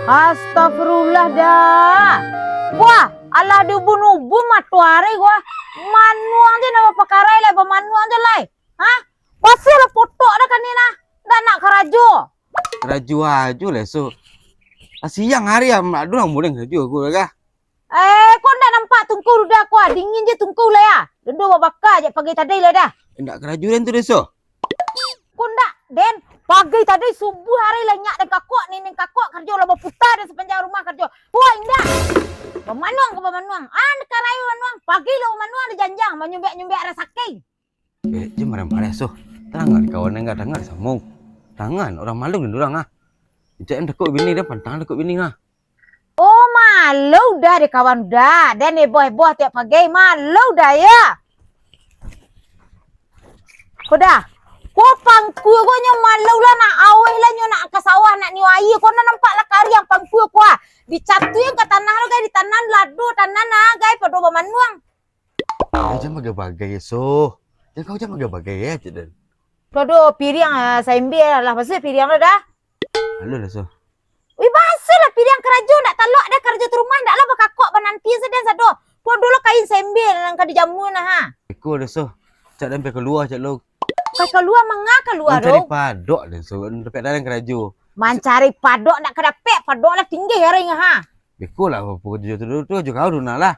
Astagfirullah dah. Wah, alah dubun-ubun matuare gua. Manuang je nama pakarai lai, manuang je lai. Hah? Pasal lah foto dah kan ni nah. Dah nak kerajo. Keraju aja lah so. Siang hari ya, mak orang boleh keraju aku lah. Kau nak nampak tungku dah aku dingin je tungku lah ya. Dua bakar je pagi tadi lah dah. Nak keraju dan tu dah so. Kau nak Den pagi tadi subuh hari lah nyak dan kakak ni kerja lah berputar di sepanjang rumah kerja. Wah indah. Pemanuang ke pemanuang. Dekat raya pemanuang. Pagi lah pemanuang di janjang menyumbek-nyumbek ada saking. Je marah-marah so. Tangan kawan enggak tangan sambung. Tangan orang malu dan orang ah. Jangan takut bini dia pantang takut bini ah. Oh malu dah di kawan dah. Dan heboh-heboh tiap pagi malu dah ya. Kau dah. Kau pangku kau nyo malu lah nak aweh lah nyo nak ke sawah nak niu air. Kau nak nampak lah kari yang pangku kau ah. Dicatuin ke tanah lo guys, di tanah ladu tanah nah guys pada pemanuang. Jangan bagai-bagai so. Jangan kau jangan bagai-bagai ya Cik. Todo piring saya lah pasal piring lo dah. Halo lah so. Wih basah lah piring kerajo nak talok dah kerja tu rumah ndak lah bakakok bananti sedang sado. Kau dulu kain sembel nang ka dijamu nah ha. Eko dah so. Cak dan pergi keluar cak lo. Pergi keluar mengah keluar do. Mencari padok dah so. Dapat dalam keraju. Mencari padok nak kedapek padok lah tinggi hari ha. Eko lah apa kerja tu aja kau dulu lah.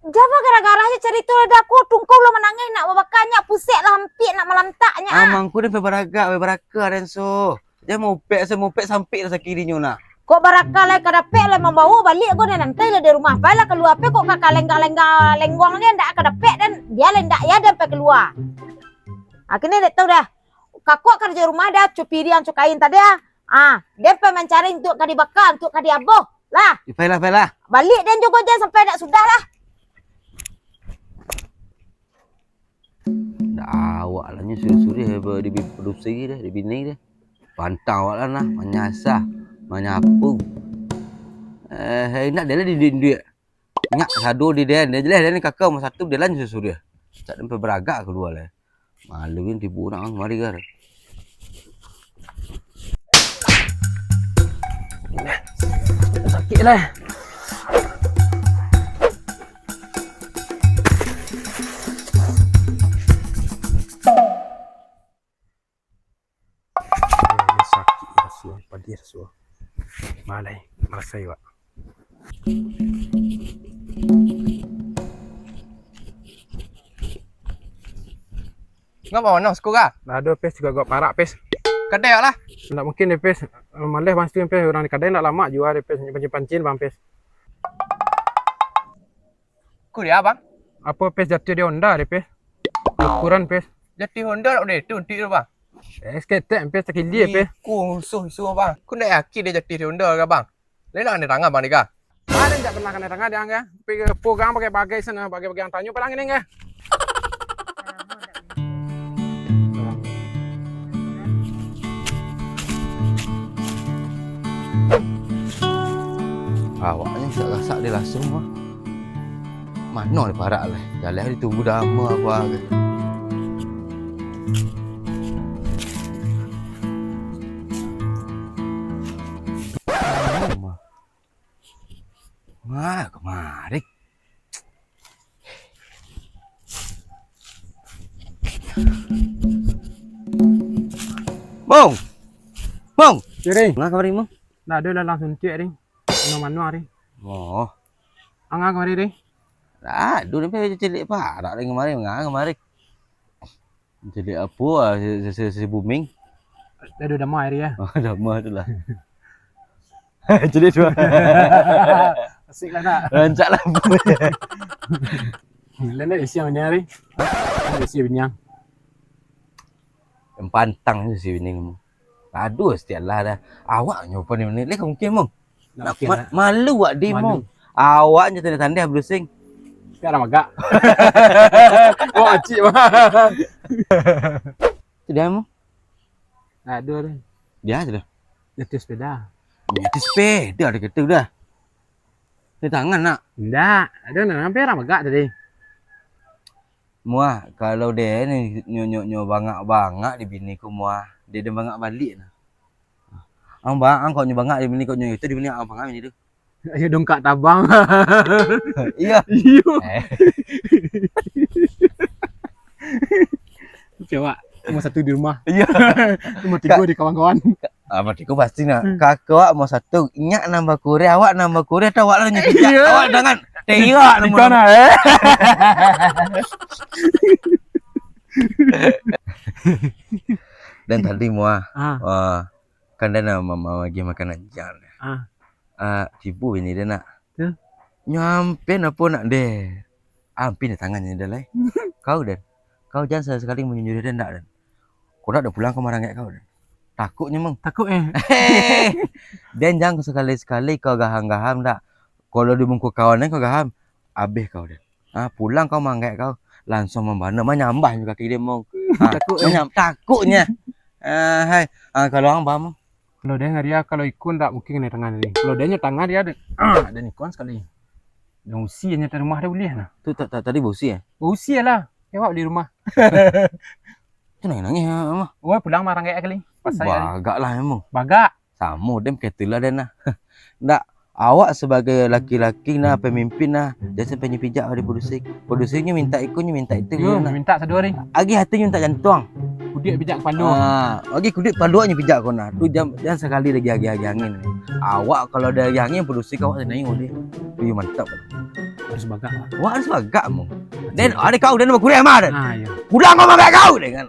Japa gara-gara aja cerita dah aku tungkau lo menangis nak babakanya pusat lah hampir nak malam taknya. Amangku dah berbaraka dan so. Dia mau pek sampai rasa kirinya nak. Kok baraka lah kedapek lah membawa balik aku dan nanti lah di rumah. Baiklah keluar pe kok kakak lenggong dia ndak kedapek dan dia lendak ya dan pe keluar. Akhirnya dia tahu dah. Kakak kerja rumah dah cupirian cukain tadi ah. Dia pe mencari untuk kadi bakar untuk kadi aboh lah. Baiklah. Balik dan juga je sampai dak sudah lah. Awak lah ni suri-suri di produksi dah, di bini dah. Pantau awak lah nah, menyasah, menyapu. Nak dia lah di duit. Nyak sadu di dia jelas dia ni kakak masa satu dia lah suri. Tak sampai beragak keluar lah. Maluin tipu nak mari gar. Sakit lah. Padir so. Malay, marasay wa. Ngapa nak sekolah? Ada pes juga gua parak pes. Kedai lah. Ndak mungkin deh pes. Malay pasti pes orang di kedai ndak lama jual deh pes pancin bang pes. Ku dia bang? Apa pes jatuh dia Honda deh pes. Ukuran pes. Jati Honda tak boleh tu nanti tu bang. Ketek pes tak dia pes. Ku suh bang. Ku nak yakin dia jati Honda ke bang? Lain nak ada tangan bang ni ke? Mana ndak pernah kena tangan dia angga. Pergi pegang pakai sana pakai yang tanyo palang ini enggak. Awaknya tak rasak dia langsung mah. Mana dia parak lah. Jalan ditunggu lama aku agak. Kemari. Mong. Jadi, Ngah kemari mong. dah ada lah langsung cek ni. Mana ni. Oh. Angga kemari ni. Dah, dulu ni celik parak lagi kemari. Ngah kemari. Celik apa ah si booming. Dah ada damai dia. Oh, damai tu lah. Celik tu. Asik lah nak. Rancak lah. Lain isi yang ni hari. Isi binyang. Yang pantang je si bini kamu. Aduh setiap lah dah. Awak nyoba ni menit leh mungkin mong. Malu awak di mong. Awak je tanda-tanda blusing. Sekarang magak. Oh acik mah. Tu dia mong. Ada dah. Dia je dah. Jatuh sepeda. Dia sepeda ada kata dah. Di tangan nak. Ndak, ada nak hampir magak tadi. Muah kalau dia ni nyok bangak-bangak di bini ku muah. Dia bangak balik nah. Ang bang kau nyoba ngak di bini kau nyoba itu di bini ang bang ini tu. Ayo dong Kak Tabang. Iya. Iyo. Eh, Coba cuma satu di rumah. iya. Cuma 3 di kawan-kawan. Matiku pasti nak. Kakak mau satu, nyak nambah kure, awak nambah kure, atau awak lah nyepijak. Iya. Awak jangan tengok Di kana Dan tadi muah, Ah. wah, kan dia nak mama lagi makan aja. Tipu ini dia nak. Ya. Nyampe apa nak deh. Ampin di tangannya dia lah. Kau dan, kau jangan sekali menyindir dia ndak dan. Kau nak dah pulang ke marang kayak kau dan. Takutnya meng. Takut Dan jangan sekali-sekali kau gaham-gaham tak. Kalau di bungku kawannya kau gaham, abeh kau dan. Pulang kau manggai kau langsung membana menyambah juga kaki dia mau. Takut Takutnya. Hai, kalau orang paham. Kalau dia ngaria kalau ikut tak mungkin kena tangan dia. Kalau dia tangan dia ada ikut sekali. Yang usianya di rumah dia boleh nah. Tu tadi bosi ya. Usia lah. Tengok di rumah. Tu nangis mah. Oh pulang marang kayak kali. Pas saya Bagak lah emang. bagak. Sama dem ketulah dan nah. Ndak awak sebagai laki-laki nah pemimpin nah dia sampai nyepijak dari produsernya minta ikutnya minta itu Yo, nah. minta satu hari. Agi hatinya minta jantung. Kudik bijak kepala. Agi kudik paluanya pijak kau nah. Tu jangan sekali lagi agi angin. Awak kalau ada angin produser kau tak nengok dia. Tu mantap. Harus bagak lah. Wah harus bagak mu. Dan ada kau dan kuliah mah dan. Ya. Pulang kau makan kau dengan.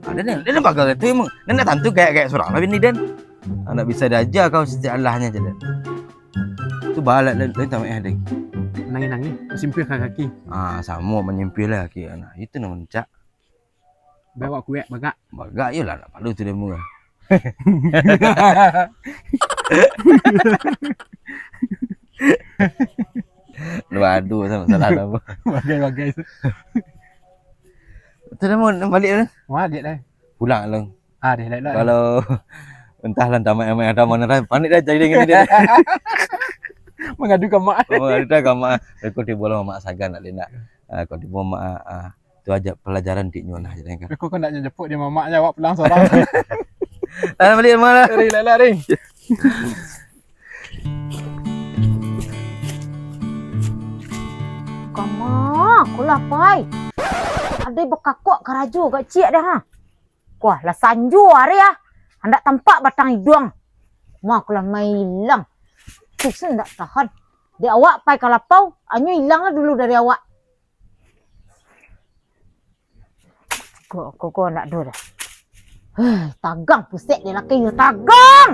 Ada dan bagak itu emang. Dan nak tantu kayak seorang lah ini dan. Anak bisa diajar kau setiap Allahnya je dan. Tu balik lain tamak ada. Nangis-nangis, simpil kaki. Sama menyempil lah kaki anak. Itu nama cak. Bawa kuek bagak. Bagak je lah nak palu tu dia murah. Aduh sama salah apa. Bagai-bagai. Tu dia mau balik dah. Wah, dia dah. Pulang lah. Dia dah. Kalau entahlah tamak ada mana dah. Panik dah jadi dengan dia. Mengadu ke mak. Ada kamu aku di bola mak sagan nak lena. Kau di bola mak tu aja pelajaran di nyona aja kan. Aku kan nak jemput dia mamak jawab pulang seorang. Balik mana? Lari. Kama, aku lapai. Ada bekakuk keraju kat cik dah ha. Wah, lah sanju hari ah. Hendak tampak batang hidung. Mak aku lah mai hilang. Tu sen tak tahan. Dia awak pai kalapau, anyo hilanglah dulu dari awak. Kok nak dah. Tagang pusat dia laki you tagang.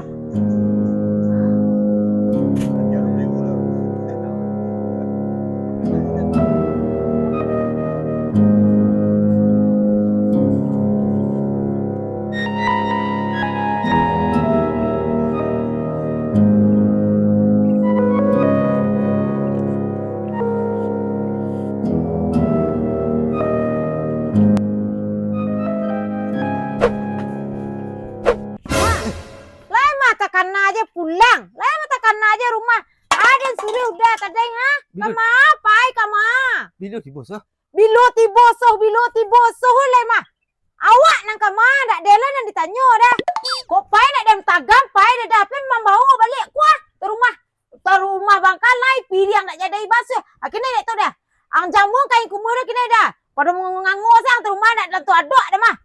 Pulang. Lah matakan aja rumah. Ada suri udah tadeng ha. Kama pai kama. Bilo di bos Bilo tibosoh le mah. Awak nang kama dak dela nang ditanyo dah. Kok pai nak dem tagam pai dah dapat membawa balik kuah ke rumah. Ke rumah bangkalai piri yang nak jadi basuh. Akhirnya dak tahu dah. Ang jamu kain kumur kini dah. Pada mengangu sang ke rumah nak dalam tu adok dah mah.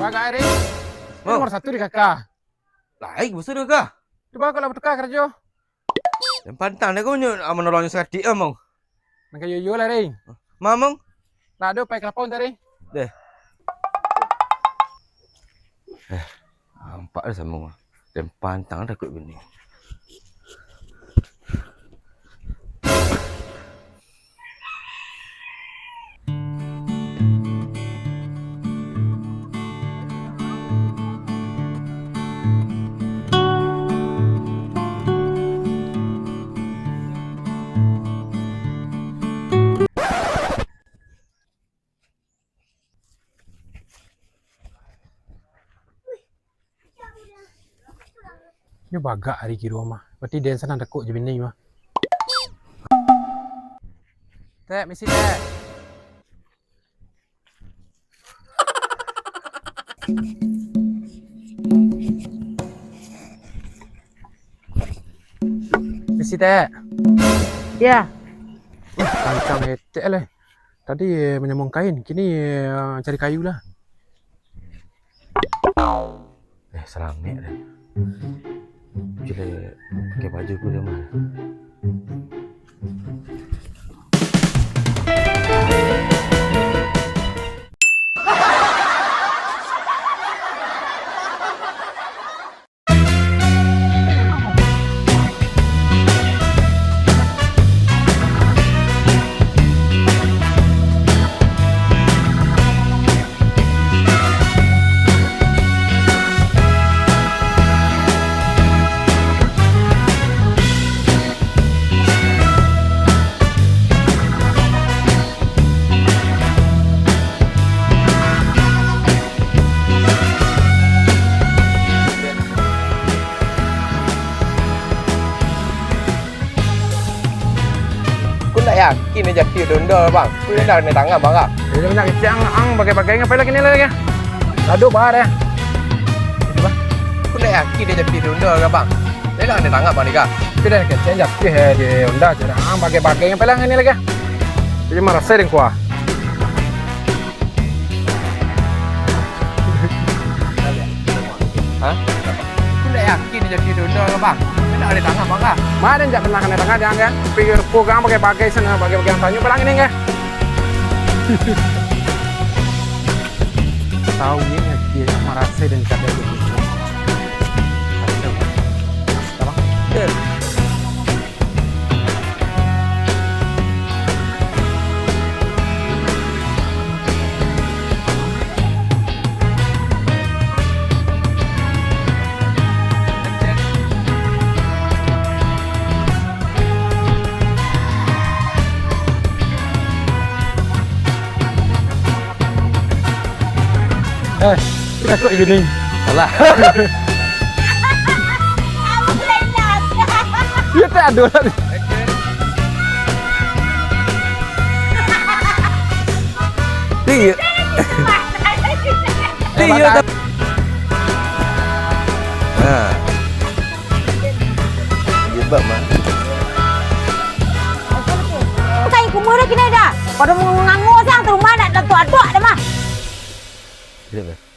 Bagak hari. Nomor 1 di kakak. Laik bos tu kah? Coba kalau bertukar kerja. Yang pantang dia kau menolongnya sekali among. Nang kayu yo lah ring. Mamong. Nak ada pai kelapon tadi. Deh. Nampak dah sama. Dan pantang dah kot bini. Ini bagak hari kira mah. Berarti dia sana dekuk je bini mah. Tek, misi tek. Misi tek. Ya, Kancang hetek lah. Tadi menyambung kain, kini cari kayu lah. Selamat deh. Gila, pakai baju ku dia mah. Aku tak yakin dia jadi dondor bang. Aku dah ni tangan bang ah. Dia banyak kecang ang bagai-bagai ngapain lagi ni lagi? Laduk bahar ya. Itu bah. Aku tak yakin dia jadi dondor ke bang. Dia dah ni tangan bang ni kah? Kita dah kecang jatuh di Honda cara ang bagai-bagai ngapain lagi ni lagi? Jadi marah sering kuah. Hah? Aku tak yakin dia jadi dondor ke bang. Dia dah ni tangan bang ah. Mana jangan pernah kena tangan jangan kan? Pikir program bagai-bagai sana bagai-bagai yang tanya pelang ini kan? Tahu ni dia marah sering dan kada begitu. Apa? Kita kok gini. Salah. Dia tak ada lah. Iya. Iya. Nah. Jebak mah. Kai kumura kini dah. Pada mengangu sang tu rumah nak tentu aduk dah mah. Tidak,